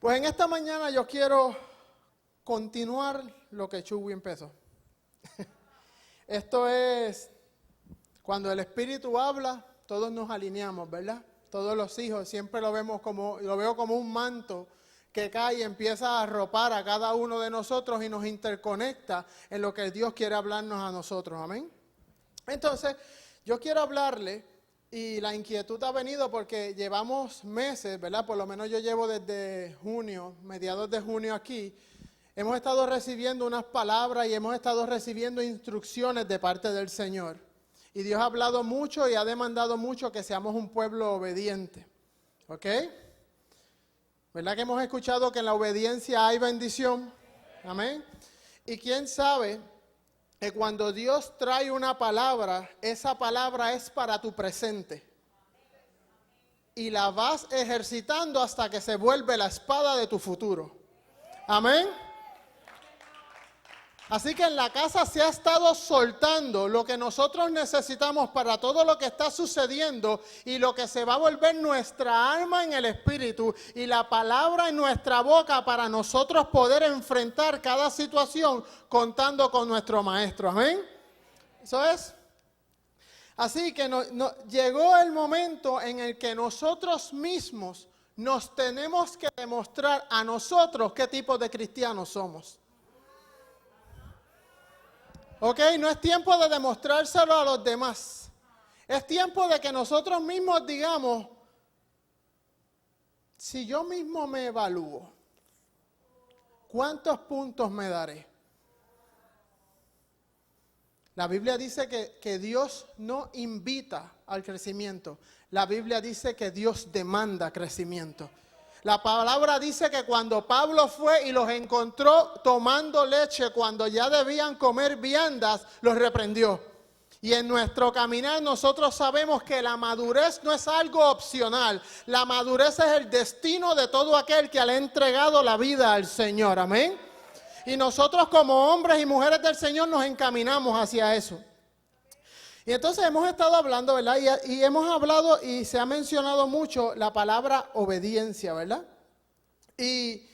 Pues en esta mañana yo quiero continuar lo que Chuy empezó. Esto es, cuando el Espíritu habla, todos nos alineamos, ¿verdad? Todos los hijos, siempre lo veo como un manto que cae y empieza a arropar a cada uno de nosotros y nos interconecta en lo que Dios quiere hablarnos a nosotros, amén. Entonces, yo quiero hablarle, y la inquietud ha venido porque llevamos meses, ¿verdad? Por lo menos yo llevo desde junio, mediados de junio aquí. Hemos estado recibiendo unas palabras y hemos estado recibiendo instrucciones de parte del Señor. Y Dios ha hablado mucho y ha demandado mucho que seamos un pueblo obediente. ¿Ok? ¿Verdad que hemos escuchado que en la obediencia hay bendición? Amén. Y quién sabe que cuando Dios trae una palabra, esa palabra es para tu presente. Y la vas ejercitando hasta que se vuelve la espada de tu futuro. Amén. Así que en la casa se ha estado soltando lo que nosotros necesitamos para todo lo que está sucediendo y lo que se va a volver nuestra alma en el espíritu y la palabra en nuestra boca para nosotros poder enfrentar cada situación contando con nuestro maestro. Amén. Eso es. Así que llegó el momento en el que nosotros mismos nos tenemos que demostrar a nosotros qué tipo de cristianos somos. Ok, no es tiempo de demostrárselo a los demás. Es tiempo de que nosotros mismos digamos, si yo mismo me evalúo, ¿cuántos puntos me daré? La Biblia dice que Dios no invita al crecimiento. La Biblia dice que Dios demanda crecimiento. La palabra dice que cuando Pablo fue y los encontró tomando leche cuando ya debían comer viandas, los reprendió. Y en nuestro caminar nosotros sabemos que la madurez no es algo opcional. La madurez es el destino de todo aquel que le ha entregado la vida al Señor. Amén. Y nosotros como hombres y mujeres del Señor nos encaminamos hacia eso. Y entonces hemos estado hablando, ¿verdad? Y hemos hablado y se ha mencionado mucho la palabra obediencia, ¿verdad? Y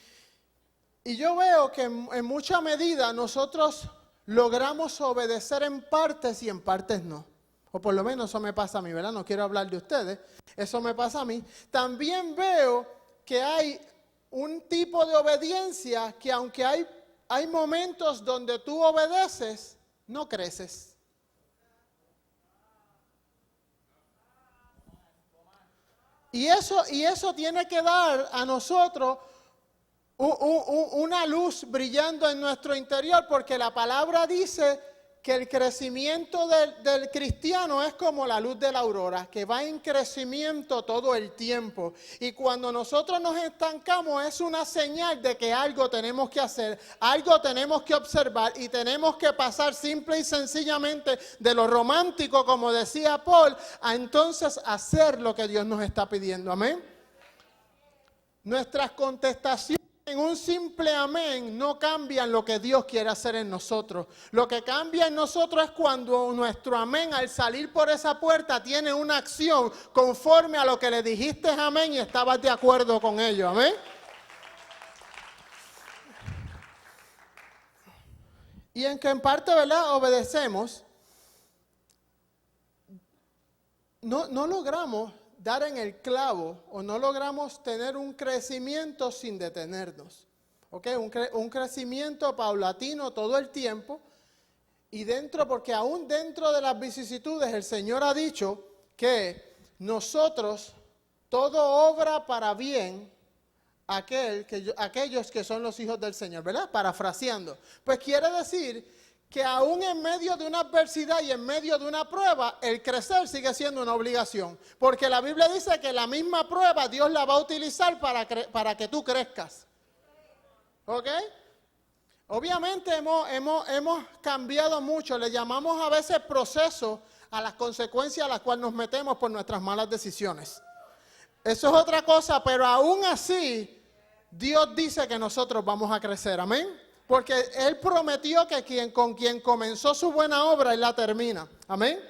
yo veo que en mucha medida nosotros logramos obedecer en partes y en partes no. O por lo menos eso me pasa a mí, ¿verdad? No quiero hablar de ustedes, eso me pasa a mí. También veo que hay un tipo de obediencia que aunque hay momentos donde tú obedeces, no creces. Y eso tiene que dar a nosotros una luz brillando en nuestro interior, porque la palabra dice que el crecimiento del cristiano es como la luz de la aurora, que va en crecimiento todo el tiempo. Y cuando nosotros nos estancamos es una señal de que algo tenemos que hacer, algo tenemos que observar y tenemos que pasar simple y sencillamente de lo romántico, como decía Paul, a entonces hacer lo que Dios nos está pidiendo. Amén. Nuestras contestaciones en un simple amén no cambian lo que Dios quiere hacer en nosotros. Lo que cambia en nosotros es cuando nuestro amén al salir por esa puerta tiene una acción conforme a lo que le dijiste amén y estabas de acuerdo con ello. Amén. Y en que en parte, ¿verdad? Obedecemos. No logramos dar en el clavo o no logramos tener un crecimiento sin detenernos. ¿Ok? Un crecimiento paulatino todo el tiempo y porque aún dentro de las vicisitudes el Señor ha dicho que nosotros todo obra para bien aquellos que son los hijos del Señor, ¿verdad? Parafraseando. Pues quiere decir que aún en medio de una adversidad y en medio de una prueba, el crecer sigue siendo una obligación. Porque la Biblia dice que la misma prueba Dios la va a utilizar para que tú crezcas. ¿Ok? Obviamente hemos cambiado mucho. Le llamamos a veces proceso a las consecuencias a las cuales nos metemos por nuestras malas decisiones. Eso es otra cosa, pero aún así, Dios dice que nosotros vamos a crecer. Amén. Porque Él prometió que con quien comenzó su buena obra, Él la termina. Amén.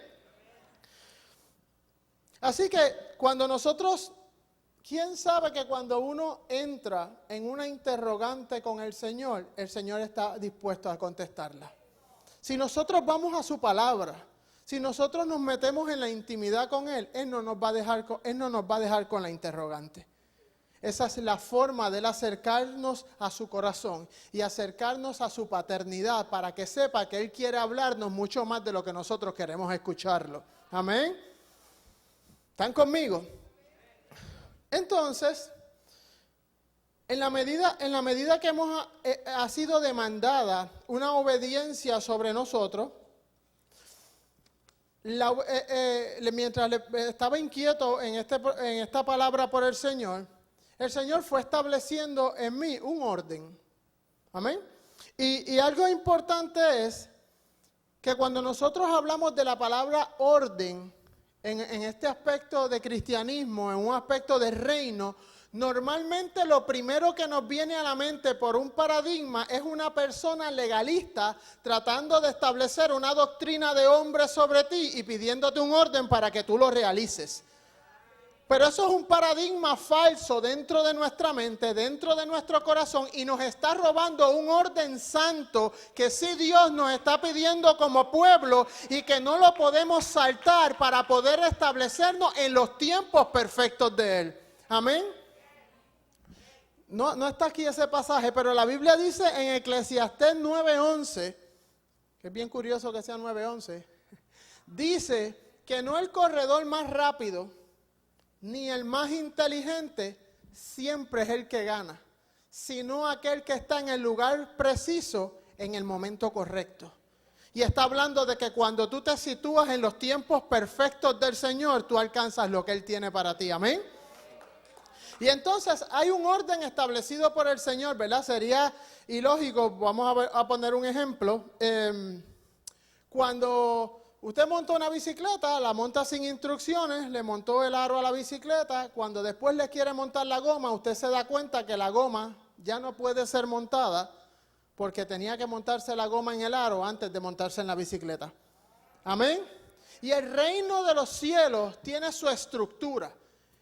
Así que cuando nosotros ¿Quién sabe que cuando uno entra en una interrogante con el Señor está dispuesto a contestarla? Si nosotros vamos a su palabra, si nosotros nos metemos en la intimidad con Él no nos va a dejar con la interrogante. Esa es la forma de él acercarnos a su corazón y acercarnos a su paternidad para que sepa que Él quiere hablarnos mucho más de lo que nosotros queremos escucharlo. Amén. ¿Están conmigo? Entonces, en la medida que ha sido demandada una obediencia sobre nosotros, mientras estaba inquieto en esta palabra por el Señor fue estableciendo en mí un orden. Amén. Y algo importante es que cuando nosotros hablamos de la palabra orden, en este aspecto de cristianismo, en un aspecto de reino, normalmente lo primero que nos viene a la mente por un paradigma es una persona legalista tratando de establecer una doctrina de hombre sobre ti y pidiéndote un orden para que tú lo realices. Pero eso es un paradigma falso dentro de nuestra mente, dentro de nuestro corazón, y nos está robando un orden santo que sí Dios nos está pidiendo como pueblo y que no lo podemos saltar para poder establecernos en los tiempos perfectos de Él. Amén. No está aquí ese pasaje, pero la Biblia dice en Eclesiastés 9:11, que es bien curioso que sea 9:11, dice que no el corredor más rápido ni el más inteligente siempre es el que gana, sino aquel que está en el lugar preciso en el momento correcto. Y está hablando de que cuando tú te sitúas en los tiempos perfectos del Señor, tú alcanzas lo que Él tiene para ti. Amén. Y entonces hay un orden establecido por el Señor, ¿verdad? Sería ilógico, vamos a poner un ejemplo. Cuando usted montó una bicicleta, la monta sin instrucciones, le montó el aro a la bicicleta, cuando después le quiere montar la goma, usted se da cuenta que la goma ya no puede ser montada porque tenía que montarse la goma en el aro antes de montarse en la bicicleta. Amén. Y el reino de los cielos tiene su estructura.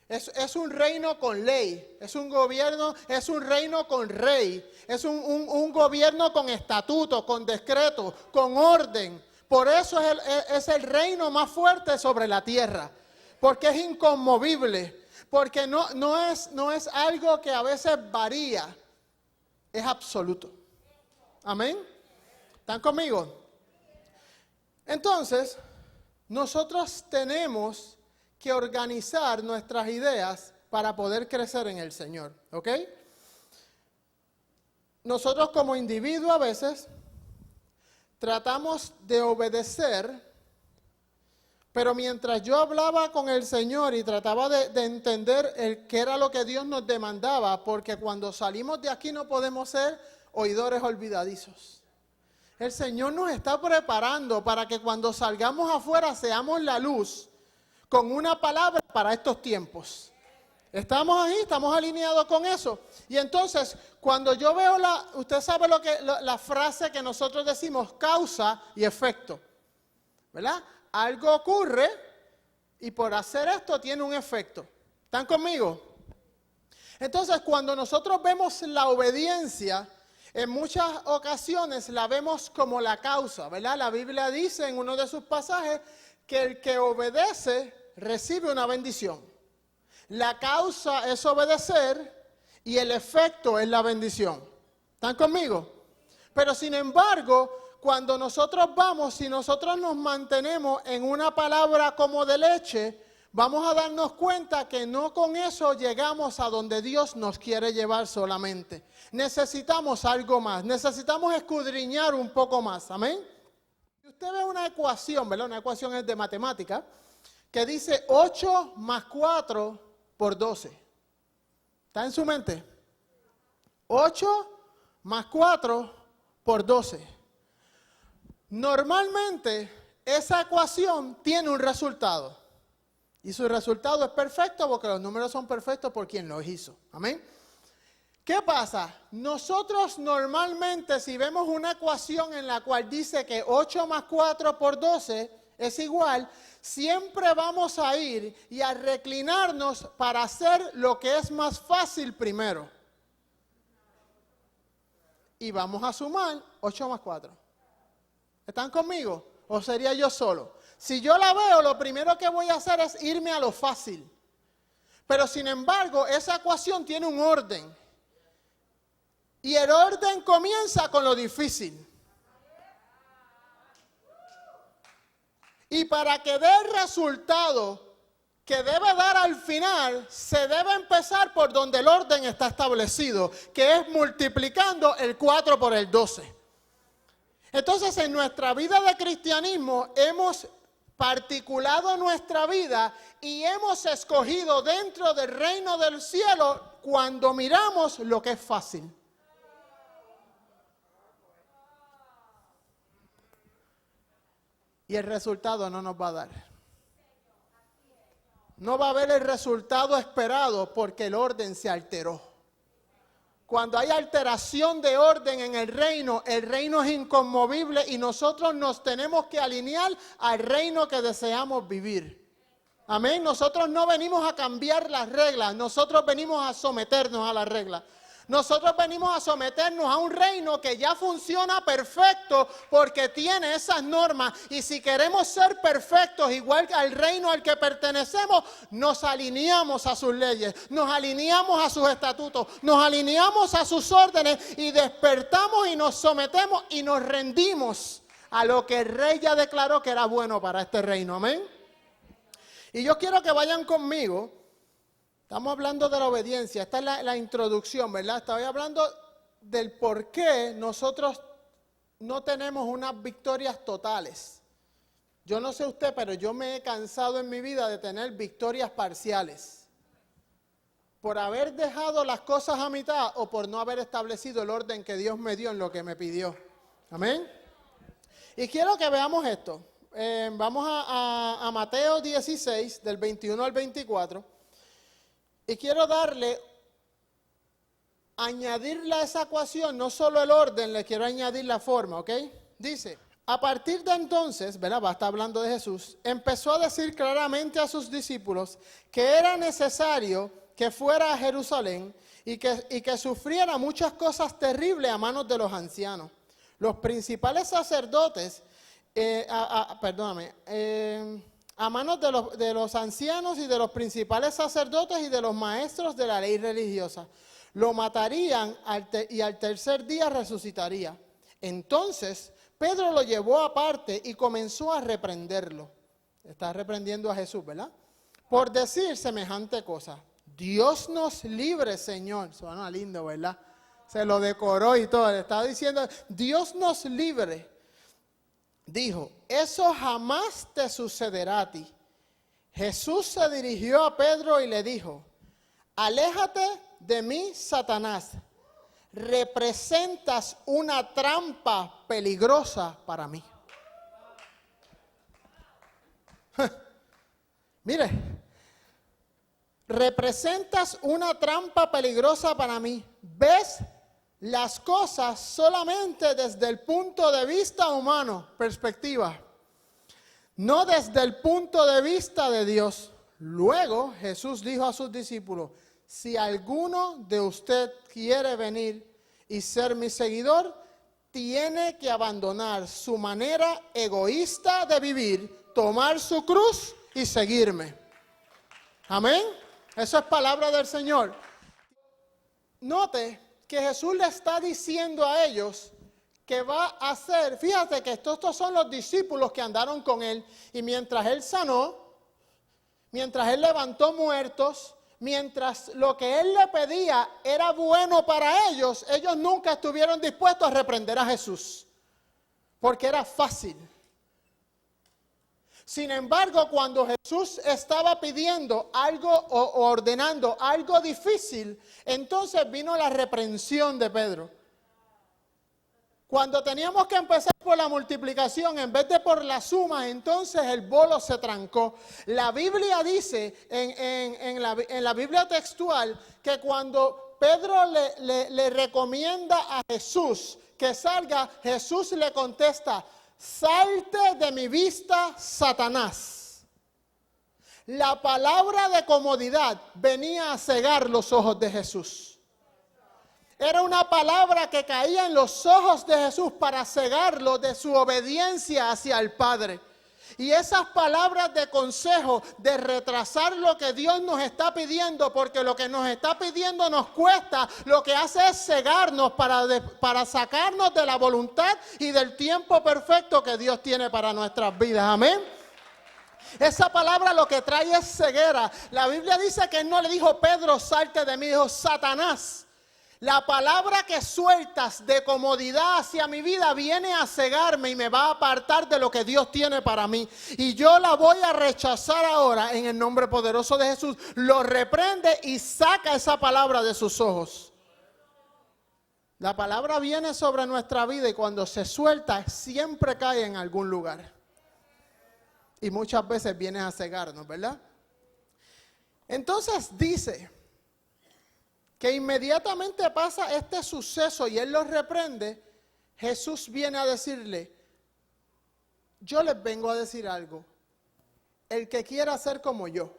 Es un reino con ley, es un gobierno, es un reino con rey, es un gobierno con estatutos, con decretos, con orden. Por eso es el reino más fuerte sobre la tierra, porque es inconmovible, porque no es algo que a veces varía, es absoluto. Amén. ¿Están conmigo? Entonces, nosotros tenemos que organizar nuestras ideas para poder crecer en el Señor, ¿ok? Nosotros como individuos a veces tratamos de obedecer, pero mientras yo hablaba con el Señor y trataba de entender qué era lo que Dios nos demandaba, porque cuando salimos de aquí no podemos ser oidores olvidadizos. El Señor nos está preparando para que cuando salgamos afuera seamos la luz con una palabra para estos tiempos. ¿Estamos ahí? ¿Estamos alineados con eso? Y entonces, cuando yo veo usted sabe la frase que nosotros decimos, causa y efecto, ¿verdad? Algo ocurre y por hacer esto tiene un efecto. ¿Están conmigo? Entonces, cuando nosotros vemos la obediencia, en muchas ocasiones la vemos como la causa, ¿verdad? La Biblia dice en uno de sus pasajes que el que obedece recibe una bendición. La causa es obedecer y el efecto es la bendición. ¿Están conmigo? Pero sin embargo, cuando nosotros si nosotros nos mantenemos en una palabra como de leche, vamos a darnos cuenta que no con eso llegamos a donde Dios nos quiere llevar solamente. Necesitamos algo más, necesitamos escudriñar un poco más. Amén. Si usted ve una ecuación, ¿verdad? Una ecuación es de matemática, que dice 8 más 4 por 12. ¿Está en su mente? 8 más 4 por 12. Normalmente esa ecuación tiene un resultado. Y su resultado es perfecto porque los números son perfectos por quien los hizo. Amén. ¿Qué pasa? Nosotros normalmente si vemos una ecuación en la cual dice que 8 más 4 por 12 es igual, siempre vamos a ir y a reclinarnos para hacer lo que es más fácil primero. Y vamos a sumar 8 más 4. ¿Están conmigo? ¿O sería yo solo? Si yo la veo, lo primero que voy a hacer es irme a lo fácil. Pero sin embargo, esa ecuación tiene un orden. Y el orden comienza con lo difícil. Y para que dé el resultado que debe dar al final, se debe empezar por donde el orden está establecido, que es multiplicando el 4 por el 12. Entonces, en nuestra vida de cristianismo hemos particulado nuestra vida y hemos escogido dentro del reino del cielo cuando miramos lo que es fácil. Y el resultado no nos va a dar. No va a haber el resultado esperado porque el orden se alteró. Cuando hay alteración de orden en el reino es inconmovible y nosotros nos tenemos que alinear al reino que deseamos vivir. Amén. Nosotros no venimos a cambiar las reglas, nosotros venimos a someternos a las reglas. Nosotros venimos a someternos a un reino que ya funciona perfecto porque tiene esas normas. Y si queremos ser perfectos igual al reino al que pertenecemos, nos alineamos a sus leyes, nos alineamos a sus estatutos, nos alineamos a sus órdenes y despertamos y nos sometemos y nos rendimos a lo que el rey ya declaró que era bueno para este reino. Amén. Y yo quiero que vayan conmigo. Estamos hablando de la obediencia, esta es la introducción, ¿verdad? Estoy hablando del por qué nosotros no tenemos unas victorias totales. Yo no sé usted, pero yo me he cansado en mi vida de tener victorias parciales. Por haber dejado las cosas a mitad o por no haber establecido el orden que Dios me dio en lo que me pidió. Amén. Y quiero que veamos esto. Vamos a Mateo 16, del 21 al 24. Y quiero añadirle a esa ecuación, no solo el orden, le quiero añadir la forma, ¿ok? Dice, a partir de entonces, ¿verdad? Va a estar hablando de Jesús, empezó a decir claramente a sus discípulos que era necesario que fuera a Jerusalén y que sufriera muchas cosas terribles a manos de los ancianos. Los principales sacerdotes, a manos de los ancianos y de los principales sacerdotes y de los maestros de la ley religiosa. Lo matarían y al tercer día resucitaría. Entonces Pedro lo llevó aparte y comenzó a reprenderlo. Está reprendiendo a Jesús, ¿verdad? Por decir semejante cosa. Dios nos libre, Señor. Suena lindo, ¿verdad? Se lo decoró y todo. Le estaba diciendo, Dios nos libre. Dijo, eso jamás te sucederá a ti. Jesús se dirigió a Pedro y le dijo, aléjate de mí, Satanás. Representas una trampa peligrosa para mí. Mire, representas una trampa peligrosa para mí. ¿Ves las cosas solamente desde el punto de vista humano, perspectiva, no desde el punto de vista de Dios? Luego Jesús dijo a sus discípulos, si alguno de ustedes quiere venir y ser mi seguidor, tiene que abandonar su manera egoísta de vivir, tomar su cruz y seguirme. Amén. Eso es palabra del Señor. Note que Jesús le está diciendo a ellos que va a hacer, fíjate que estos son los discípulos que andaron con él, y mientras él sanó, mientras él levantó muertos, mientras lo que él le pedía era bueno para ellos, ellos nunca estuvieron dispuestos a reprender a Jesús, porque era fácil. Sin embargo, cuando Jesús estaba pidiendo algo o ordenando algo difícil, entonces vino la reprensión de Pedro. Cuando teníamos que empezar por la multiplicación en vez de por la suma, entonces el bolo se trancó. La Biblia dice, en la Biblia textual, que cuando Pedro le recomienda a Jesús que salga, Jesús le contesta, salte de mi vista, Satanás. La palabra de comodidad venía a cegar los ojos de Jesús. Era una palabra que caía en los ojos de Jesús para cegarlo de su obediencia hacia el Padre. Y esas palabras de consejo, de retrasar lo que Dios nos está pidiendo, porque lo que nos está pidiendo nos cuesta, lo que hace es cegarnos para sacarnos de la voluntad y del tiempo perfecto que Dios tiene para nuestras vidas. Amén. Esa palabra lo que trae es ceguera. La Biblia dice que él no le dijo, Pedro, salte de mí, dijo, Satanás. La palabra que sueltas de comodidad hacia mi vida viene a cegarme y me va a apartar de lo que Dios tiene para mí. Y yo la voy a rechazar ahora en el nombre poderoso de Jesús. Lo reprende y saca esa palabra de sus ojos. La palabra viene sobre nuestra vida y cuando se suelta siempre cae en algún lugar. Y muchas veces viene a cegarnos, ¿verdad? Entonces dice que inmediatamente pasa este suceso y él lo reprende, Jesús viene a decirle, yo les vengo a decir algo, el que quiera ser como yo,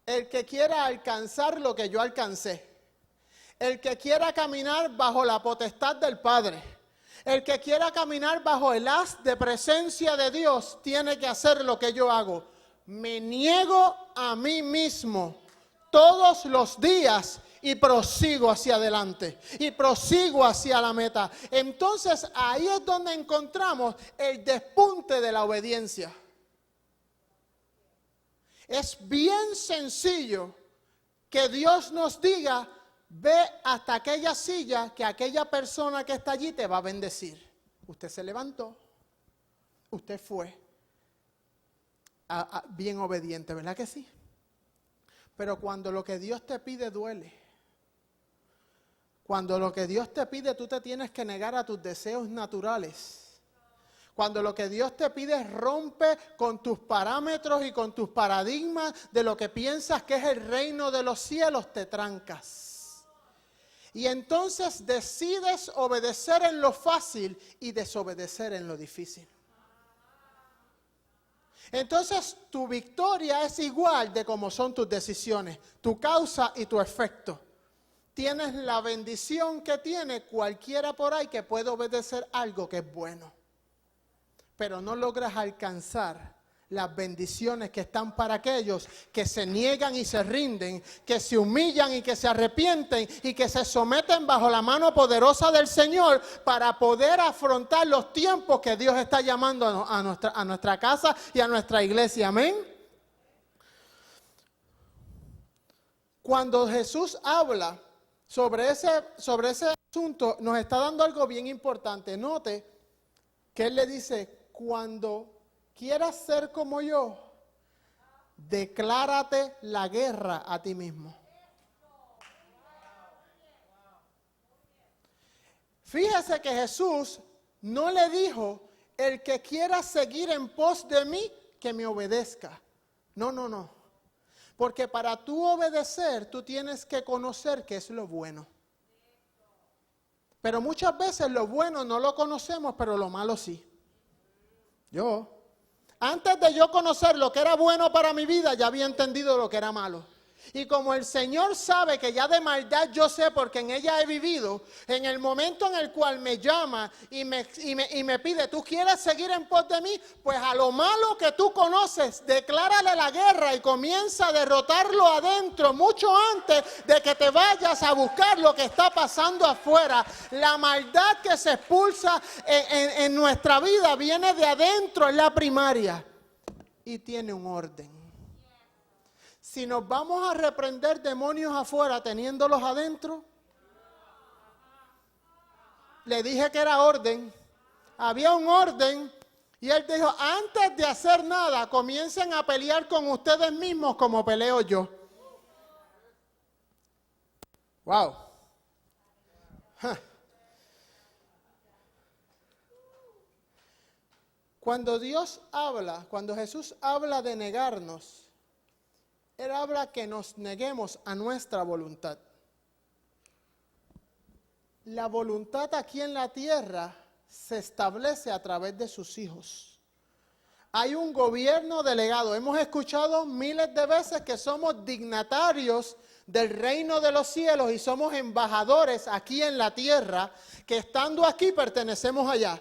el que quiera alcanzar lo que yo alcancé, el que quiera caminar bajo la potestad del Padre, el que quiera caminar bajo el haz de presencia de Dios, tiene que hacer lo que yo hago. Me niego a mí mismo todos los días y prosigo hacia adelante y prosigo hacia la meta. Entonces ahí es donde encontramos el despunte de la obediencia. Es bien sencillo que Dios nos diga, ve hasta aquella silla que aquella persona que está allí te va a bendecir. Usted se levantó, usted fue bien obediente, ¿verdad que sí? Pero cuando lo que Dios te pide duele, cuando lo que Dios te pide tú te tienes que negar a tus deseos naturales, cuando lo que Dios te pide rompe con tus parámetros y con tus paradigmas de lo que piensas que es el reino de los cielos, te trancas. Y entonces decides obedecer en lo fácil y desobedecer en lo difícil. Entonces tu victoria es igual de como son tus decisiones, tu causa y tu efecto. Tienes la bendición que tiene cualquiera por ahí que puede obedecer algo que es bueno. Pero no logras alcanzar las bendiciones que están para aquellos que se niegan y se rinden, que se humillan y que se arrepienten y que se someten bajo la mano poderosa del Señor para poder afrontar los tiempos que Dios está llamando a nuestra casa y a nuestra iglesia. Amén. Cuando Jesús habla sobre ese asunto, nos está dando algo bien importante. Note que Él le dice, cuando quieras ser como yo, declárate la guerra a ti mismo. Fíjese que Jesús no le dijo, el que quiera seguir en pos de mí, que me obedezca. No. Porque para tú obedecer, tú tienes que conocer qué es lo bueno. Pero muchas veces lo bueno no lo conocemos, pero lo malo sí. Antes de yo conocer lo que era bueno para mi vida, ya había entendido lo que era malo. Y como el Señor sabe que ya de maldad yo sé porque en ella he vivido, en el momento en el cual me llama y me pide, ¿tú quieres seguir en pos de mí? Pues a lo malo que tú conoces, declárale la guerra y comienza a derrotarlo adentro, mucho antes de que te vayas a buscar lo que está pasando afuera. La maldad que se expulsa en nuestra vida viene de adentro, es la primaria y tiene un orden. Si nos vamos a reprender demonios afuera teniéndolos adentro, le dije que era orden, había un orden y él dijo, antes de hacer nada, comiencen a pelear con ustedes mismos como peleo yo. Wow. Cuando Jesús habla de negarnos, Él habla que nos neguemos a nuestra voluntad. La voluntad aquí en la tierra se establece a través de sus hijos. hay un gobierno delegado. Hemos escuchado miles de veces que somos dignatarios del reino de los cielos y somos embajadores aquí en la tierra, que estando aquí pertenecemos allá.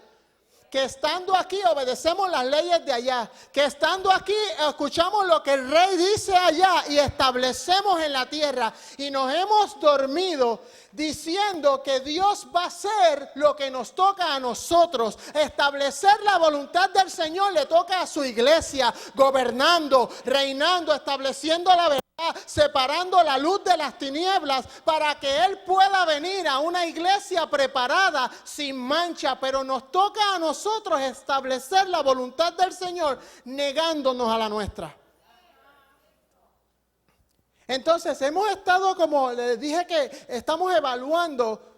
Que estando aquí obedecemos las leyes de allá, que estando aquí escuchamos lo que el rey dice allá y establecemos en la tierra. Y nos hemos dormido diciendo que Dios va a hacer lo que nos toca a nosotros. Establecer la voluntad del Señor le toca a su iglesia, gobernando, reinando, estableciendo la verdad, separando la luz de las tinieblas para que Él pueda venir a una iglesia preparada, sin mancha. Pero nos toca a nosotros establecer la voluntad del Señor, negándonos a la nuestra. Entonces hemos estado, como les dije, que estamos evaluando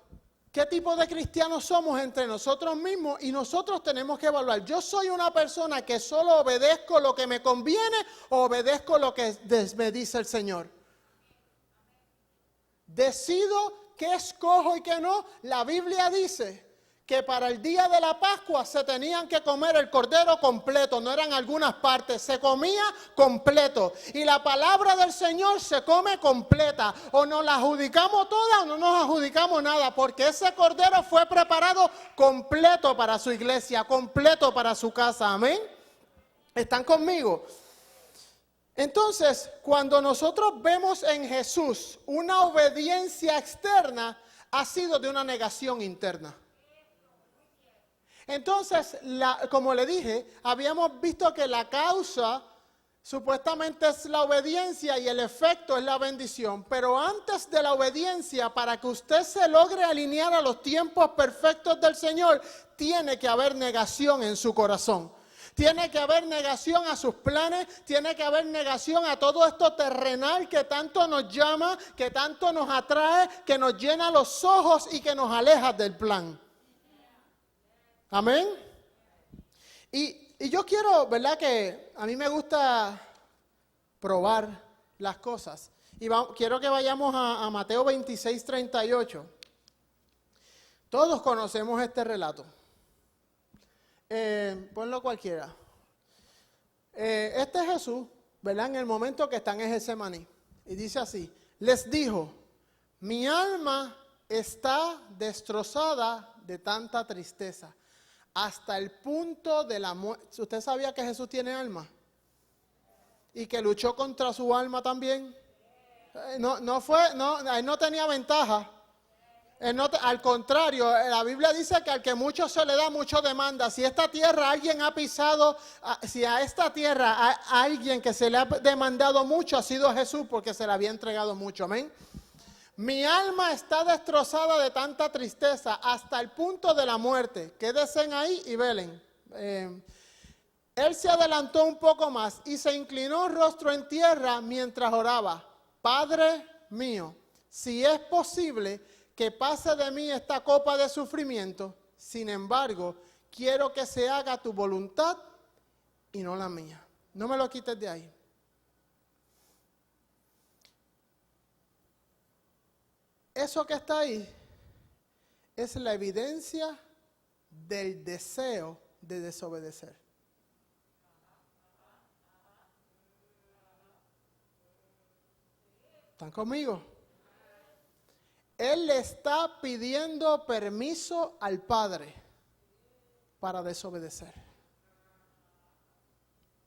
qué tipo de cristianos somos entre nosotros mismos, y nosotros tenemos que evaluar. Yo soy una persona que solo obedezco lo que me conviene o obedezco lo que me dice el Señor. Decido qué escojo y qué no. La Biblia dice que para el día de la Pascua se tenían que comer el cordero completo, no eran algunas partes, se comía completo. Y la palabra del Señor se come completa. O nos la adjudicamos toda o no nos adjudicamos nada, porque ese cordero fue preparado completo para su iglesia, completo para su casa. Amén. ¿Están conmigo? Entonces, cuando nosotros vemos en Jesús una obediencia externa, ha sido de una negación interna. Entonces, como le dije, habíamos visto que la causa supuestamente es la obediencia y el efecto es la bendición. Pero antes de la obediencia, para que usted se logre alinear a los tiempos perfectos del Señor, tiene que haber negación en su corazón. Tiene que haber negación a sus planes, tiene que haber negación a todo esto terrenal que tanto nos llama, que tanto nos atrae, que nos llena los ojos y que nos aleja del plan. Amén. Y yo quiero, ¿verdad? Que a mí me gusta probar las cosas. Y quiero que vayamos a Mateo 26, 38. Todos conocemos este relato. Ponlo cualquiera. Este es Jesús, ¿verdad? En el momento que están en Getsemaní. Y dice así: les dijo, mi alma está destrozada de tanta tristeza, hasta el punto de la muerte. ¿Usted sabía que Jesús tiene alma? Y que luchó contra su alma también. Él no tenía ventaja. Al contrario, la Biblia dice que al que mucho se le da, mucho demanda. Si esta tierra alguien ha pisado, si a esta tierra alguien que se le ha demandado mucho, ha sido Jesús, porque se le había entregado mucho. Amén. Mi alma está destrozada de tanta tristeza hasta el punto de la muerte. Quédense ahí y velen. Él se adelantó un poco más y se inclinó rostro en tierra mientras oraba. Padre mío, si es posible que pase de mí esta copa de sufrimiento, sin embargo, quiero que se haga tu voluntad y no la mía. No me lo quites de ahí. Eso que está ahí es la evidencia del deseo de desobedecer. ¿Están conmigo? Él le está pidiendo permiso al Padre para desobedecer.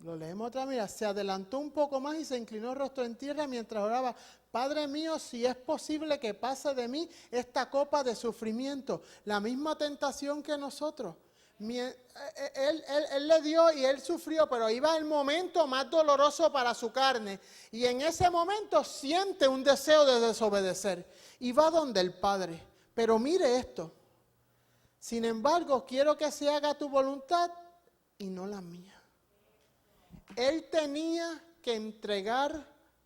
Lo leemos otra vez. Mira, se adelantó un poco más y se inclinó rostro en tierra mientras oraba. Padre mío, si es posible que pase de mí esta copa de sufrimiento. La misma tentación que nosotros. Él le dio y él sufrió, pero iba el momento más doloroso para su carne. Y en ese momento siente un deseo de desobedecer. Y va donde el Padre. Pero mire esto. Sin embargo, quiero que se haga tu voluntad y no la mía. Él tenía que entregar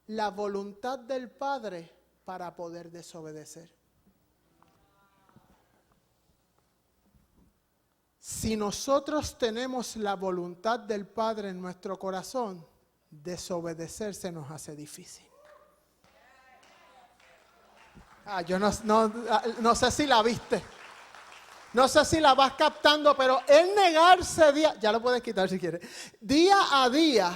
la voluntad del Padre para poder desobedecer. Si nosotros tenemos la voluntad del Padre en nuestro corazón, desobedecer se nos hace difícil. Yo no sé si la viste. No sé si la vas captando, pero el negarse ya lo puedes quitar si quieres. Día a día,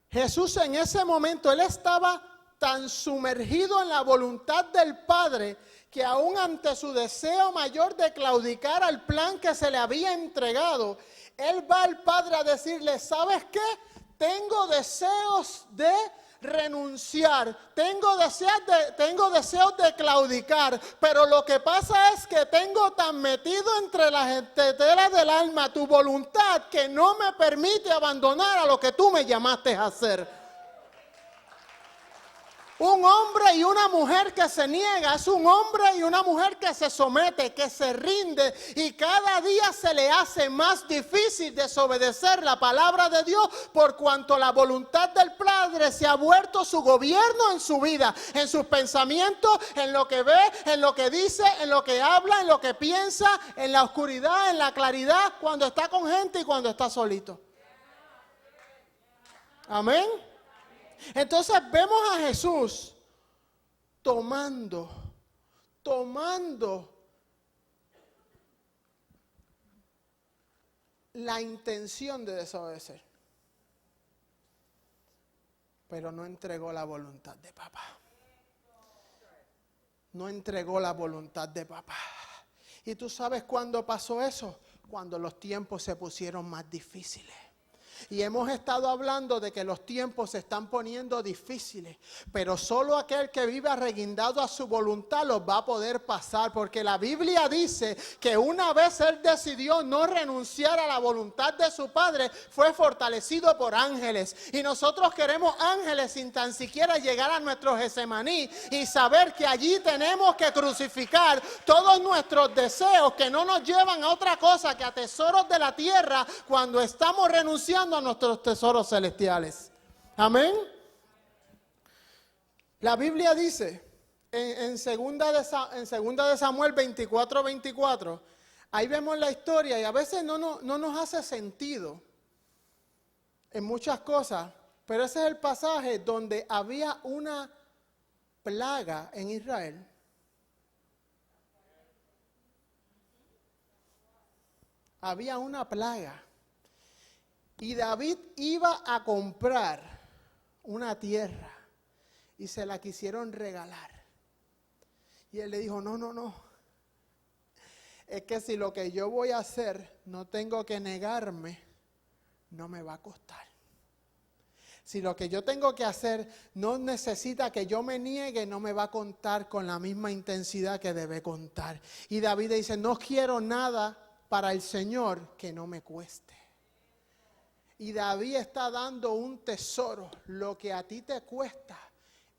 Jesús en ese momento, él estaba tan sumergido en la voluntad del Padre que aún ante su deseo mayor de claudicar al plan que se le había entregado, él va al Padre a decirle, ¿sabes qué? Tengo deseos de renunciar, tengo deseos de claudicar, pero lo que pasa es que tengo tan metido entre las tetelas del alma tu voluntad que no me permite abandonar a lo que tú me llamaste a hacer. Un hombre y una mujer que se niega es un hombre y una mujer que se somete, que se rinde y cada día se le hace más difícil desobedecer la palabra de Dios por cuanto la voluntad del Padre se ha vuelto su gobierno en su vida, en sus pensamientos, en lo que ve, en lo que dice, en lo que habla, en lo que piensa, en la oscuridad, en la claridad, cuando está con gente y cuando está solito. Amén. Entonces vemos a Jesús tomando la intención de desobedecer, pero no entregó la voluntad de papá. No entregó la voluntad de papá. ¿Y tú sabes cuándo pasó eso? Cuando los tiempos se pusieron más difíciles. Y hemos estado hablando de que los tiempos se están poniendo difíciles, pero solo aquel que vive arreguindado a su voluntad los va a poder pasar, porque la Biblia dice que una vez él decidió no renunciar a la voluntad de su Padre, fue fortalecido por ángeles. Y nosotros queremos ángeles sin tan siquiera llegar a nuestro Getsemaní y saber que allí tenemos que crucificar todos nuestros deseos que no nos llevan a otra cosa que a tesoros de la tierra cuando estamos renunciando a nuestros tesoros celestiales. Amén. La Biblia dice en segunda de Samuel 24:24, ahí vemos la historia y a veces no nos hace sentido en muchas cosas, pero ese es el pasaje donde había una plaga en Israel. Había una plaga. Y David iba a comprar una tierra y se la quisieron regalar. Y él le dijo, no. Es que si lo que yo voy a hacer no tengo que negarme, no me va a costar. Si lo que yo tengo que hacer no necesita que yo me niegue, no me va a contar con la misma intensidad que debe contar. Y David dice, no quiero nada para el Señor que no me cueste. Y David está dando un tesoro. Lo que a ti te cuesta,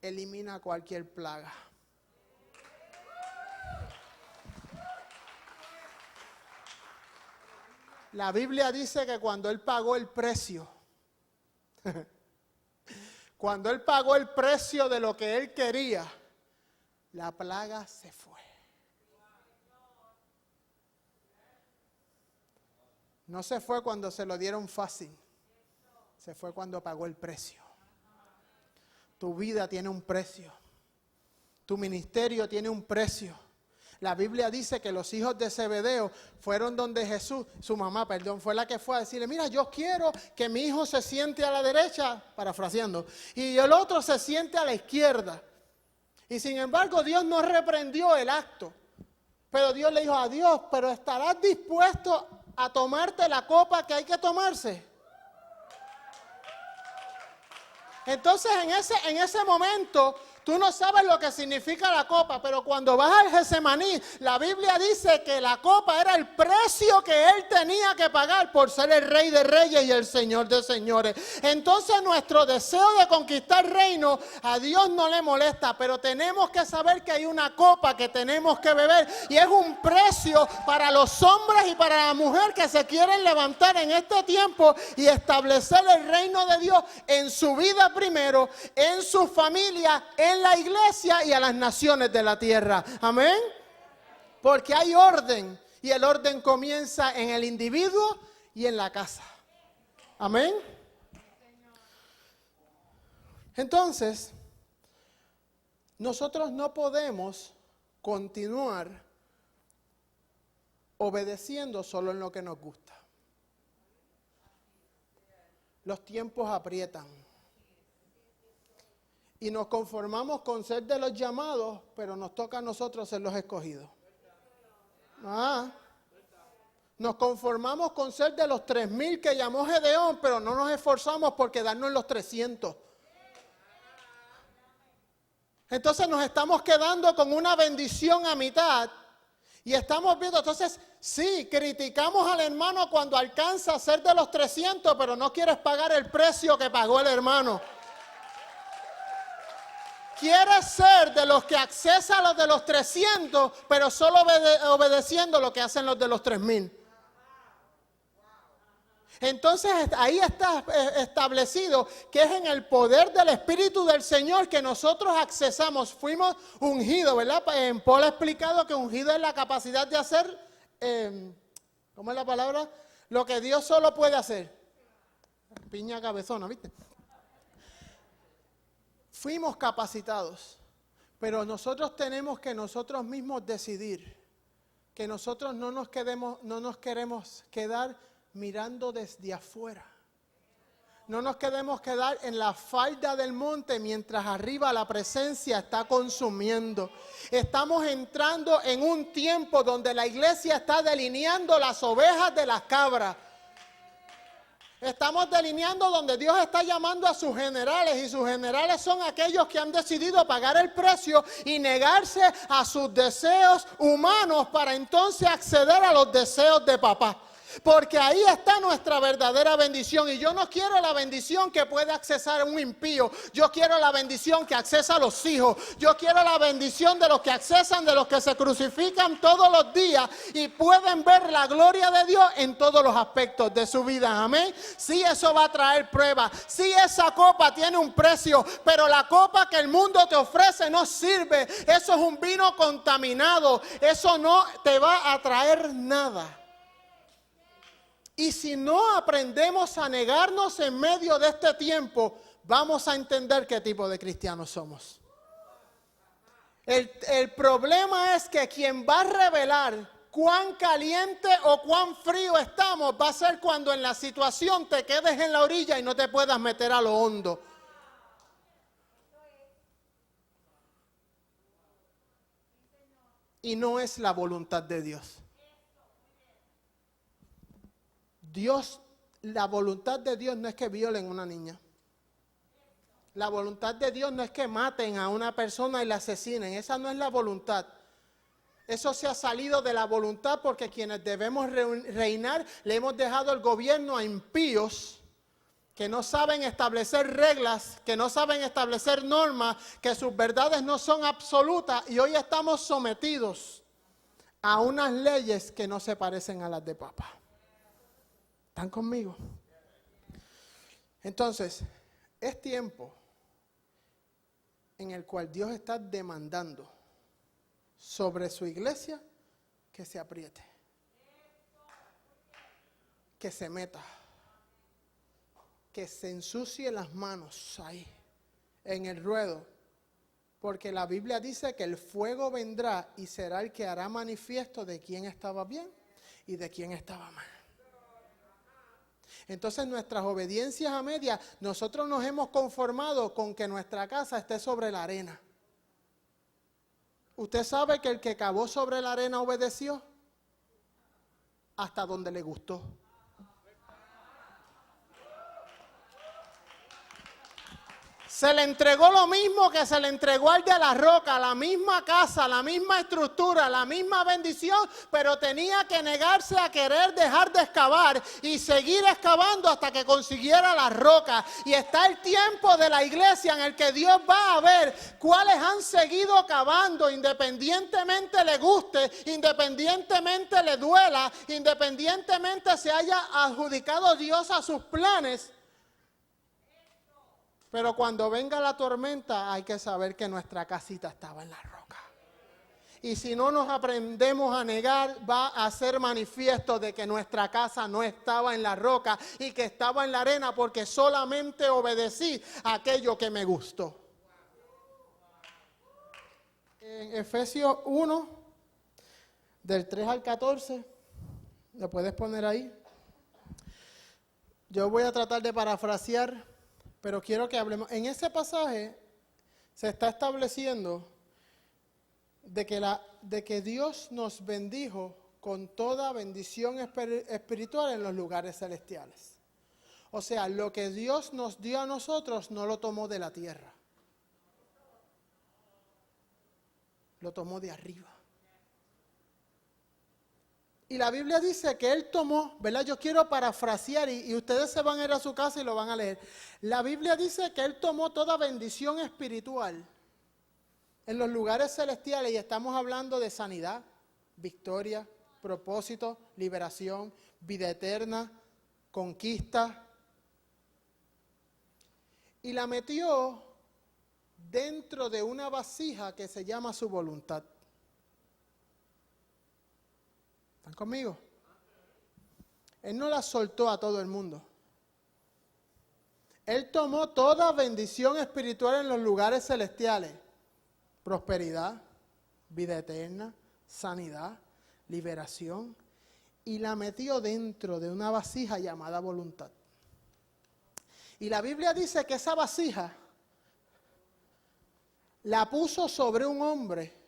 elimina cualquier plaga. La Biblia dice que cuando él pagó el precio, cuando él pagó el precio de lo que él quería, la plaga se fue. No se fue cuando se lo dieron fácil. Se fue cuando pagó el precio. Tu vida tiene un precio. Tu ministerio tiene un precio. La Biblia dice que los hijos de Zebedeo fueron donde Jesús, su mamá, fue la que fue a decirle, mira, yo quiero que mi hijo se siente a la derecha, parafraseando, y el otro se siente a la izquierda. Y sin embargo, Dios no reprendió el acto. Pero Dios le dijo a Dios, pero ¿estarás dispuesto a tomarte la copa que hay que tomarse? Entonces en ese momento tú no sabes lo que significa la copa, pero cuando vas al Getsemaní, la Biblia dice que la copa era el precio que él tenía que pagar por ser el Rey de Reyes y el Señor de Señores. Entonces nuestro deseo de conquistar reino a Dios no le molesta, pero tenemos que saber que hay una copa que tenemos que beber y es un precio para los hombres y para la mujer que se quieren levantar en este tiempo y establecer el reino de Dios en su vida primero, en su familia, en la iglesia y a las naciones de la tierra. Amén. Porque hay orden y el orden comienza en el individuo y en la casa. Amén. Entonces, nosotros no podemos continuar obedeciendo solo en lo que nos gusta. Los tiempos aprietan. Y nos conformamos con ser de los llamados, pero nos toca a nosotros ser los escogidos. Nos conformamos con ser de los 3,000 que llamó Gedeón, pero no nos esforzamos por quedarnos en los 300. Entonces nos estamos quedando con una bendición a mitad y estamos viendo, entonces sí, criticamos al hermano cuando alcanza a ser de los 300, pero no quieres pagar el precio que pagó el hermano. Quieres ser de los que accesa a los de los 300, pero solo obedeciendo lo que hacen los de los 3,000. Entonces ahí está establecido que es en el poder del Espíritu del Señor que nosotros accesamos. Fuimos ungidos, ¿verdad? Paul ha explicado que ungido es la capacidad de hacer, ¿cómo es la palabra? Lo que Dios solo puede hacer. Piña cabezona, ¿viste? Fuimos capacitados, pero nosotros tenemos que nosotros mismos decidir que nosotros no nos queremos quedar mirando desde afuera. No nos queremos quedar en la falda del monte mientras arriba la presencia está consumiendo. Estamos entrando en un tiempo donde la iglesia está delineando las ovejas de las cabras. Estamos delineando donde Dios está llamando a sus generales y sus generales son aquellos que han decidido pagar el precio y negarse a sus deseos humanos para entonces acceder a los deseos de papá. Porque ahí está nuestra verdadera bendición y yo no quiero la bendición que puede accesar un impío. Yo quiero la bendición que accesa a los hijos. Yo quiero la bendición de los que accesan, de los que se crucifican todos los días y pueden ver la gloria de Dios en todos los aspectos de su vida. Amén. Sí, eso va a traer pruebas. Sí, esa copa tiene un precio, pero la copa que el mundo te ofrece no sirve. Eso es un vino contaminado. Eso no te va a traer nada. Y si no aprendemos a negarnos en medio de este tiempo, vamos a entender qué tipo de cristianos somos. El problema es que quien va a revelar cuán caliente o cuán frío estamos va a ser cuando en la situación te quedes en la orilla y no te puedas meter a lo hondo. Y no es la voluntad de Dios. La voluntad de Dios no es que violen a una niña. La voluntad de Dios no es que maten a una persona y la asesinen. Esa no es la voluntad. Eso se ha salido de la voluntad porque quienes debemos reinar le hemos dejado el gobierno a impíos que no saben establecer reglas, que no saben establecer normas, que sus verdades no son absolutas y hoy estamos sometidos a unas leyes que no se parecen a las de papá. ¿Están conmigo? Entonces, es tiempo en el cual Dios está demandando sobre su iglesia que se apriete, que se meta, que se ensucie las manos ahí, en el ruedo, porque la Biblia dice que el fuego vendrá y será el que hará manifiesto de quién estaba bien y de quién estaba mal. Entonces nuestras obediencias a medias, nosotros nos hemos conformado con que nuestra casa esté sobre la arena. ¿Usted sabe que el que cavó sobre la arena obedeció? Hasta donde le gustó. Se le entregó lo mismo que se le entregó al de la roca, la misma casa, la misma estructura, la misma bendición, pero tenía que negarse a querer dejar de excavar y seguir excavando hasta que consiguiera la roca. Y está el tiempo de la iglesia en el que Dios va a ver cuáles han seguido cavando, independientemente le guste, independientemente le duela, independientemente se haya adjudicado Dios a sus planes. Pero cuando venga la tormenta hay que saber que nuestra casita estaba en la roca. Y si no nos aprendemos a negar, va a ser manifiesto de que nuestra casa no estaba en la roca y que estaba en la arena porque solamente obedecí a aquello que me gustó. En Efesios 1, del 3 al 14, ¿Lo puedes poner ahí? Yo voy a tratar de parafrasear, pero quiero que hablemos. En ese pasaje se está estableciendo de que Dios nos bendijo con toda bendición espiritual en los lugares celestiales. O sea, lo que Dios nos dio a nosotros no lo tomó de la tierra. Lo tomó de arriba. Y la Biblia dice que Él tomó, ¿verdad? Yo quiero parafrasear y ustedes se van a ir a su casa y lo van a leer. La Biblia dice que Él tomó toda bendición espiritual en los lugares celestiales y estamos hablando de sanidad, victoria, propósito, liberación, vida eterna, conquista. Y la metió dentro de una vasija que se llama su voluntad. ¿Están conmigo? Él no la soltó a todo el mundo. Él tomó toda bendición espiritual en los lugares celestiales. Prosperidad, vida eterna, sanidad, liberación. Y la metió dentro de una vasija llamada voluntad. Y la Biblia dice que esa vasija la puso sobre un hombre.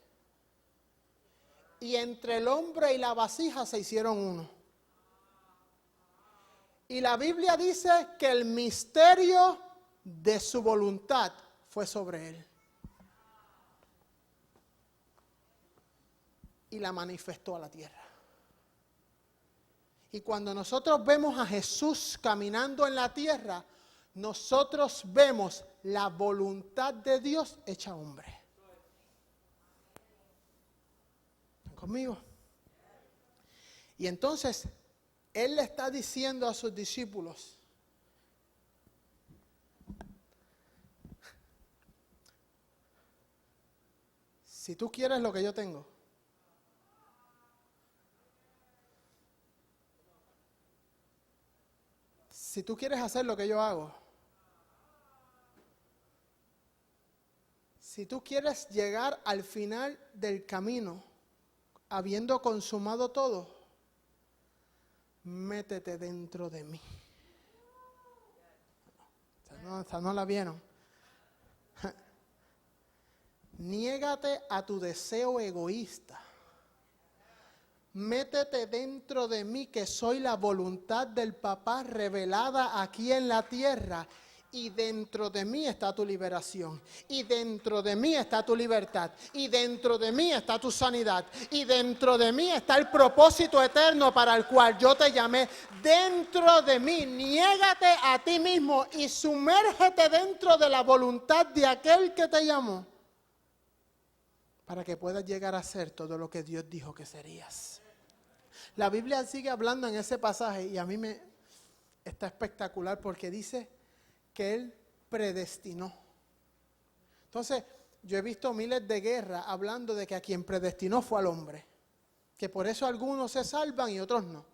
Y entre el hombre y la vasija se hicieron uno. Y la Biblia dice que el misterio de su voluntad fue sobre él. Y la manifestó a la tierra. Y cuando nosotros vemos a Jesús caminando en la tierra, nosotros vemos la voluntad de Dios hecha hombre. ¿Están conmigo? Y entonces, Él le está diciendo a sus discípulos, si tú quieres lo que yo tengo, si tú quieres hacer lo que yo hago, si tú quieres llegar al final del camino, habiendo consumado todo, métete dentro de mí. Esta no la vieron. Niégate a tu deseo egoísta. Métete dentro de mí, que soy la voluntad del Papá revelada aquí en la tierra. Y dentro de mí está tu liberación. Y dentro de mí está tu libertad. Y dentro de mí está tu sanidad. Y dentro de mí está el propósito eterno para el cual yo te llamé. Dentro de mí, niégate a ti mismo y sumérgete dentro de la voluntad de aquel que te llamó. Para que puedas llegar a ser todo lo que Dios dijo que serías. La Biblia sigue hablando en ese pasaje y a mí me está espectacular porque dice que Él predestinó. Entonces, yo he visto miles de guerras hablando de que a quien predestinó fue al hombre. Que por eso algunos se salvan y otros no.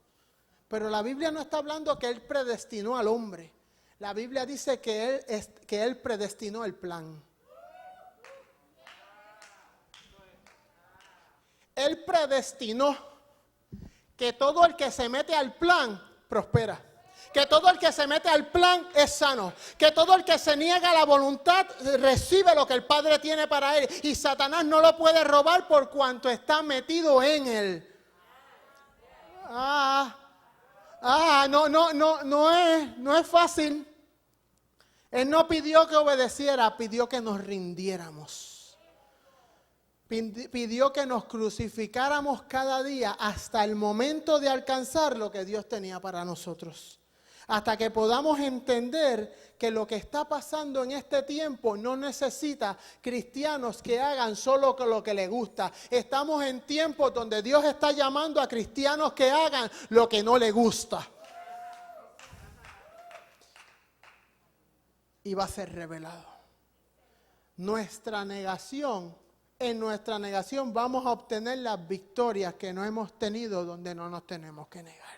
Pero la Biblia no está hablando que Él predestinó al hombre. La Biblia dice que Él predestinó el plan. Él predestinó que todo el que se mete al plan prospera. Que todo el que se mete al plan es sano. Que todo el que se niega a la voluntad recibe lo que el Padre tiene para él. Y Satanás no lo puede robar por cuanto está metido en él. No es fácil. Él no pidió que obedeciera, pidió que nos rindiéramos. Pidió que nos crucificáramos cada día hasta el momento de alcanzar lo que Dios tenía para nosotros. Hasta que podamos entender que lo que está pasando en este tiempo no necesita cristianos que hagan solo lo que les gusta. Estamos en tiempos donde Dios está llamando a cristianos que hagan lo que no les gusta. Y va a ser revelado. En nuestra negación vamos a obtener las victorias que no hemos tenido donde no nos tenemos que negar.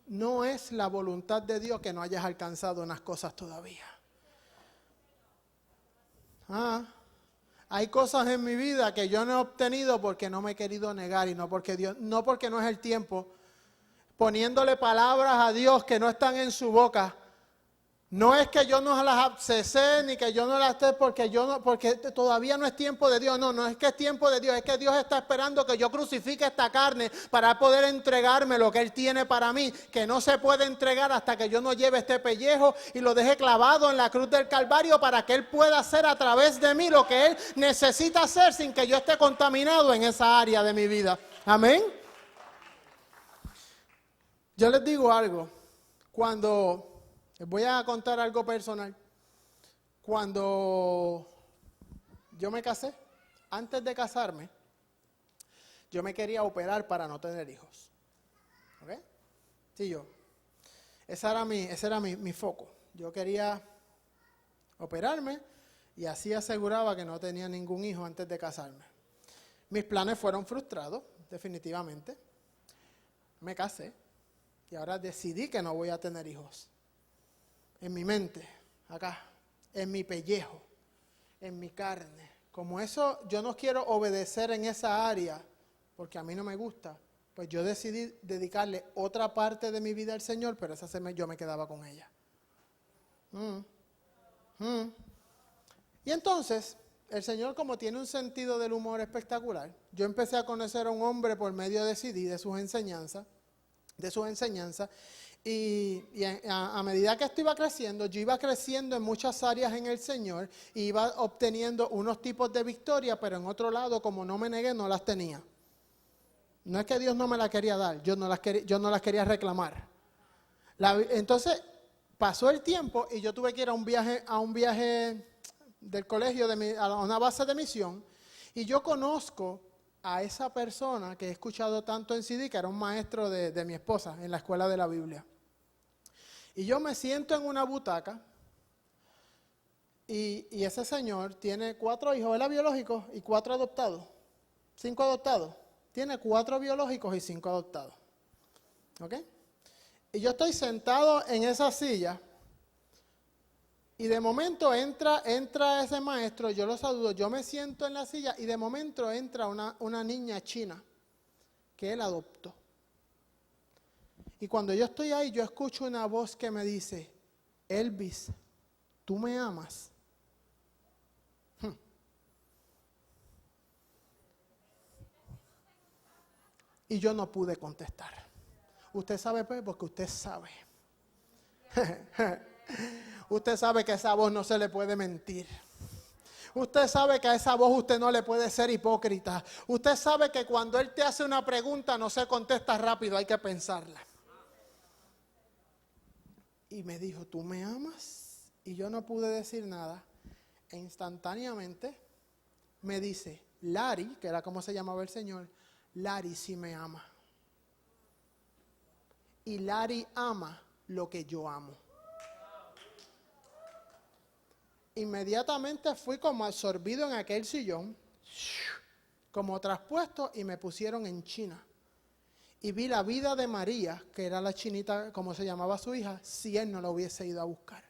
No es la voluntad de Dios que no hayas alcanzado unas cosas todavía. Hay cosas en mi vida que yo no he obtenido porque no me he querido negar y no porque no es el tiempo. Poniéndole palabras a Dios que no están en su boca. No es que yo no las accesé ni que yo no las esté porque todavía no es tiempo de Dios. No es que es tiempo de Dios, es que Dios está esperando que yo crucifique esta carne para poder entregarme lo que Él tiene para mí, que no se puede entregar hasta que yo no lleve este pellejo y lo deje clavado en la cruz del Calvario para que Él pueda hacer a través de mí lo que Él necesita hacer sin que yo esté contaminado en esa área de mi vida. Amén. Yo les digo algo, les voy a contar algo personal. Cuando yo me casé, antes de casarme, yo me quería operar para no tener hijos. ¿Ok? Sí, ese era mi foco. Yo quería operarme y así aseguraba que no tenía ningún hijo antes de casarme. Mis planes fueron frustrados, definitivamente. Me casé y ahora decidí que no voy a tener hijos. En mi mente, acá, en mi pellejo, en mi carne. Como eso, yo no quiero obedecer en esa área, porque a mí no me gusta, pues yo decidí dedicarle otra parte de mi vida al Señor, pero yo me quedaba con ella. Y entonces, el Señor, como tiene un sentido del humor espectacular, yo empecé a conocer a un hombre por medio de CD, de sus enseñanzas, y a medida que esto iba creciendo, yo iba creciendo en muchas áreas en el Señor, y iba obteniendo unos tipos de victoria, pero en otro lado, como no me negué, no las tenía. No es que Dios no me las quería dar, yo no las quería reclamar. Entonces, pasó el tiempo y yo tuve que ir a un viaje del colegio, a una base de misión, y yo conozco a esa persona que he escuchado tanto en CD, que era un maestro de mi esposa en la escuela de la Biblia. Y yo me siento en una butaca y ese señor tiene 4 hijos, ¿verdad? Biológicos y 4 adoptados. 5 adoptados. Tiene 4 biológicos y 5 adoptados. ¿Ok? Y yo estoy sentado en esa silla y de momento entra ese maestro, yo lo saludo, yo me siento en la silla y de momento entra una niña china que él adoptó. Y cuando yo estoy ahí, yo escucho una voz que me dice, Elvis, ¿tú me amas? Y yo no pude contestar. Usted sabe, pues, porque usted sabe. Usted sabe que a esa voz no se le puede mentir. Usted sabe que a esa voz usted no le puede ser hipócrita. Usted sabe que cuando Él te hace una pregunta no se contesta rápido, hay que pensarla. Y me dijo, ¿tú me amas? Y yo no pude decir nada. E instantáneamente me dice, Larry, que era como se llamaba el Señor, Larry sí me ama. Y Larry ama lo que yo amo. Inmediatamente fui como absorbido en aquel sillón, como traspuesto, y me pusieron en China. Y vi la vida de María, que era la chinita, como se llamaba su hija, si él no la hubiese ido a buscar.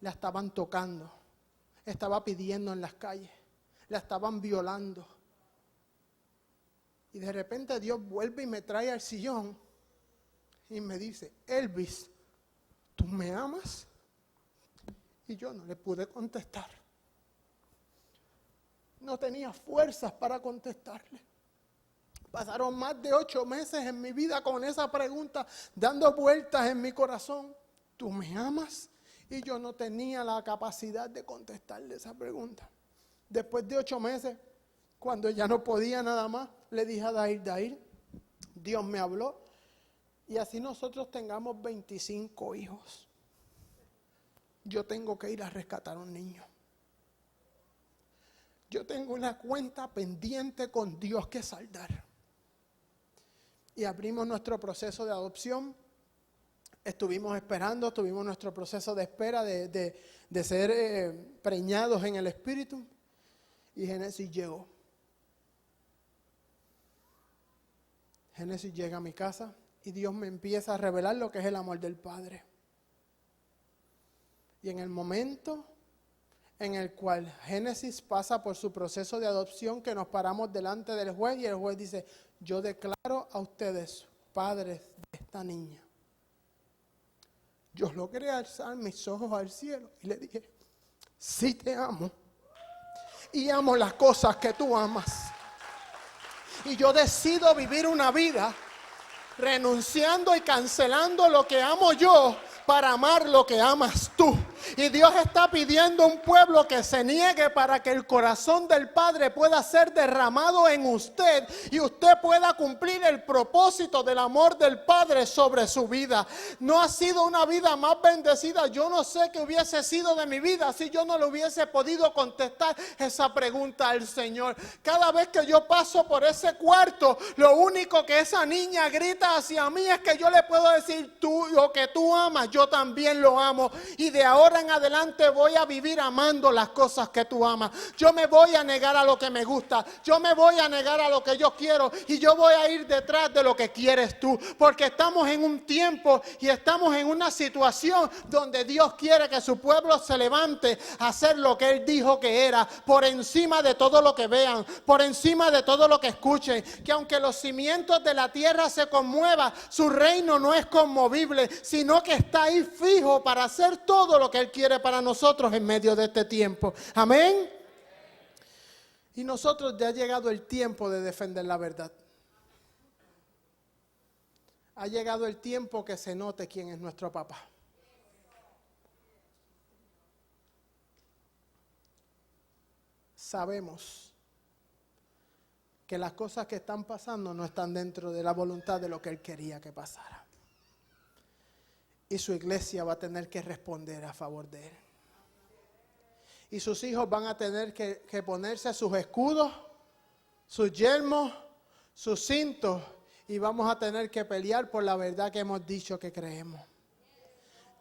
La estaban tocando, estaba pidiendo en las calles, la estaban violando. Y de repente Dios vuelve y me trae al sillón y me dice, Elvis, ¿tú me amas? Y yo no le pude contestar. No tenía fuerzas para contestarle. Pasaron más de 8 meses en mi vida con esa pregunta, dando vueltas en mi corazón. ¿Tú me amas? Y yo no tenía la capacidad de contestarle esa pregunta. Después de 8 meses, cuando ya no podía nada más, le dije a Dair, Dios me habló. Y así nosotros tengamos 25 hijos. Yo tengo que ir a rescatar a un niño. Yo tengo una cuenta pendiente con Dios que saldar. Y abrimos nuestro proceso de adopción. Estuvimos esperando, tuvimos nuestro proceso de espera de ser preñados en el Espíritu. Y Génesis llegó. Génesis llega a mi casa y Dios me empieza a revelar lo que es el amor del Padre. Y en el momento en el cual Génesis pasa por su proceso de adopción, que nos paramos delante del juez y el juez dice, yo declaro a ustedes padres de esta niña. Yo logré alzar mis ojos al cielo y le dije, sí te amo y amo las cosas que tú amas. Y yo decido vivir una vida renunciando y cancelando lo que amo yo para amar lo que amas tú. Y Dios está pidiendo un pueblo que se niegue para que el corazón del Padre pueda ser derramado en usted y usted pueda cumplir el propósito del amor del Padre sobre su vida. No ha sido una vida más bendecida. Yo no sé qué hubiese sido de mi vida si yo no le hubiese podido contestar esa pregunta al Señor. Cada vez que yo paso por ese cuarto, lo único que esa niña grita hacia mí es que yo le puedo decir, tú, lo que tú amas, yo también lo amo. Y de ahora en adelante voy a vivir amando las cosas que tú amas. Yo me voy a negar a lo que me gusta. Yo me voy a negar a lo que yo quiero. Y yo voy a ir detrás de lo que quieres tú. Porque estamos en un tiempo y estamos en una situación donde Dios quiere que su pueblo se levante a hacer lo que Él dijo que era. Por encima de todo lo que vean. Por encima de todo lo que escuchen. Que aunque los cimientos de la tierra se conmuevan, su reino no es conmovible, sino que está ahí fijo para hacer todo lo que Él quiere para nosotros en medio de este tiempo. Amén. Y nosotros ya ha llegado el tiempo de defender la verdad. Ha llegado el tiempo que se note quién es nuestro papá. Sabemos que las cosas que están pasando no están dentro de la voluntad de lo que Él quería que pasara. Y su iglesia va a tener que responder a favor de Él. Y sus hijos van a tener que ponerse sus escudos, sus yelmos, sus cintos. Y vamos a tener que pelear por la verdad que hemos dicho que creemos.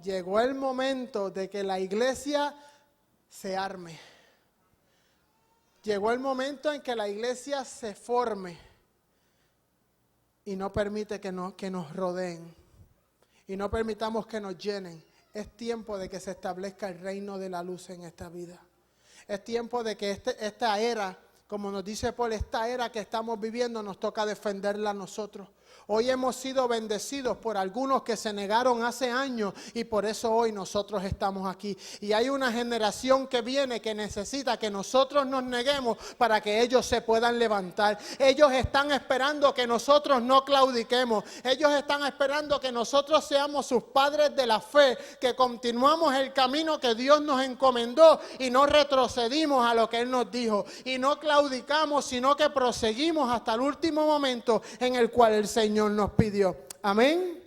Llegó el momento de que la iglesia se arme. Llegó el momento en que la iglesia se forme. Y no permite que nos rodeen. Y no permitamos que nos llenen. Es tiempo de que se establezca el reino de la luz en esta vida. Es tiempo de que esta era, como nos dice Paul, esta era que estamos viviendo nos toca defenderla a nosotros. Hoy hemos sido bendecidos por algunos que se negaron hace años y por eso hoy nosotros estamos aquí. Y hay una generación que viene que necesita que nosotros nos neguemos para que ellos se puedan levantar. Ellos están esperando que nosotros no claudiquemos. Ellos están esperando que nosotros seamos sus padres de la fe, que continuamos el camino que Dios nos encomendó y no retrocedimos a lo que Él nos dijo. Y no claudicamos, sino que proseguimos hasta el último momento en el cual el Señor nos pidió. Amén.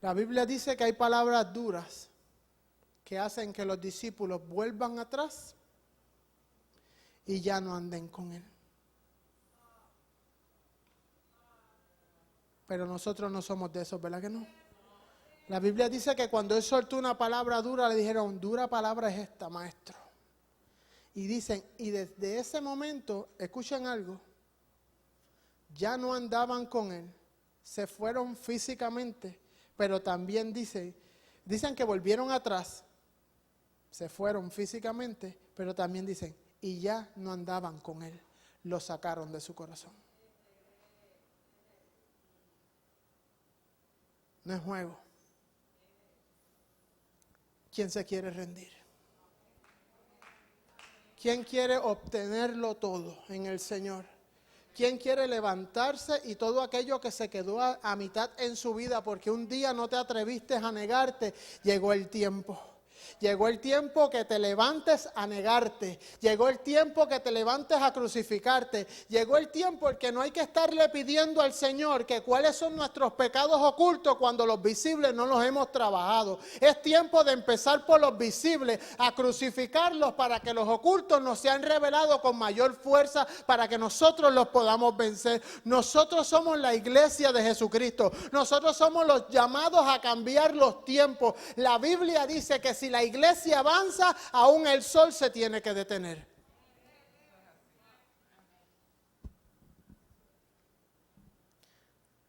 La Biblia dice que hay palabras duras que hacen que los discípulos vuelvan atrás y ya no anden con Él. Pero nosotros no somos de esos, ¿verdad que no? La Biblia dice que cuando Él soltó una palabra dura, le dijeron, dura palabra es esta, maestro. Y dicen, y desde ese momento, escuchen algo, ya no andaban con Él, se fueron físicamente, pero también dicen que volvieron atrás, se fueron físicamente, pero también dicen, y ya no andaban con Él, lo sacaron de su corazón. No es juego. ¿Quién se quiere rendir? ¿Quién quiere obtenerlo todo en el Señor? ¿Quién quiere levantarse y todo aquello que se quedó a mitad en su vida porque un día no te atreviste a negarte? Llegó el tiempo. Llegó el tiempo que te levantes a negarte. Llegó el tiempo que te levantes a crucificarte. Llegó el tiempo en que no hay que estarle pidiendo al Señor que cuáles son nuestros pecados ocultos cuando los visibles no los hemos trabajado. Es tiempo de empezar por los visibles, a crucificarlos para que los ocultos nos sean revelados con mayor fuerza para que nosotros los podamos vencer. Nosotros somos la iglesia de Jesucristo. Nosotros somos los llamados a cambiar los tiempos. La Biblia dice que si la iglesia avanza, aún el sol se tiene que detener.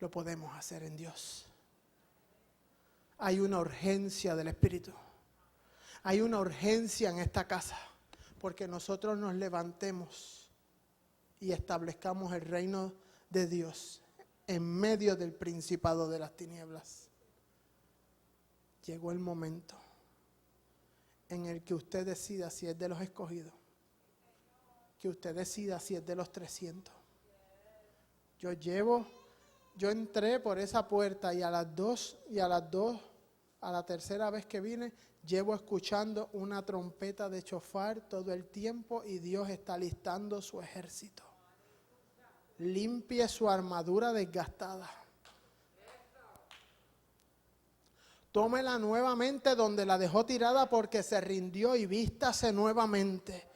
Lo podemos hacer en Dios. Hay una urgencia del Espíritu. Hay una urgencia en esta casa porque nosotros nos levantemos y establezcamos el reino de Dios en medio del principado de las tinieblas. Llegó el momento en el que usted decida si es de los escogidos, que usted decida si es de los 300. Yo entré por esa puerta y a la tercera vez que vine, llevo escuchando una trompeta de chofar todo el tiempo y Dios está alistando su ejército. Limpie su armadura desgastada. Tómela nuevamente donde la dejó tirada porque se rindió y vístase nuevamente.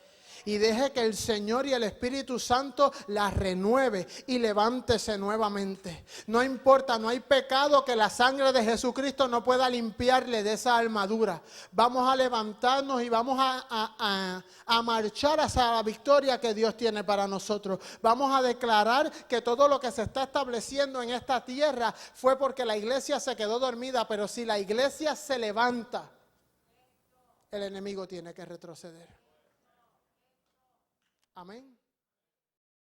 Y deje que el Señor y el Espíritu Santo la renueve y levántese nuevamente. No importa, no hay pecado que la sangre de Jesucristo no pueda limpiarle de esa armadura. Vamos a levantarnos y vamos a marchar hacia la victoria que Dios tiene para nosotros. Vamos a declarar que todo lo que se está estableciendo en esta tierra fue porque la iglesia se quedó dormida, pero si la iglesia se levanta, el enemigo tiene que retroceder. Amén.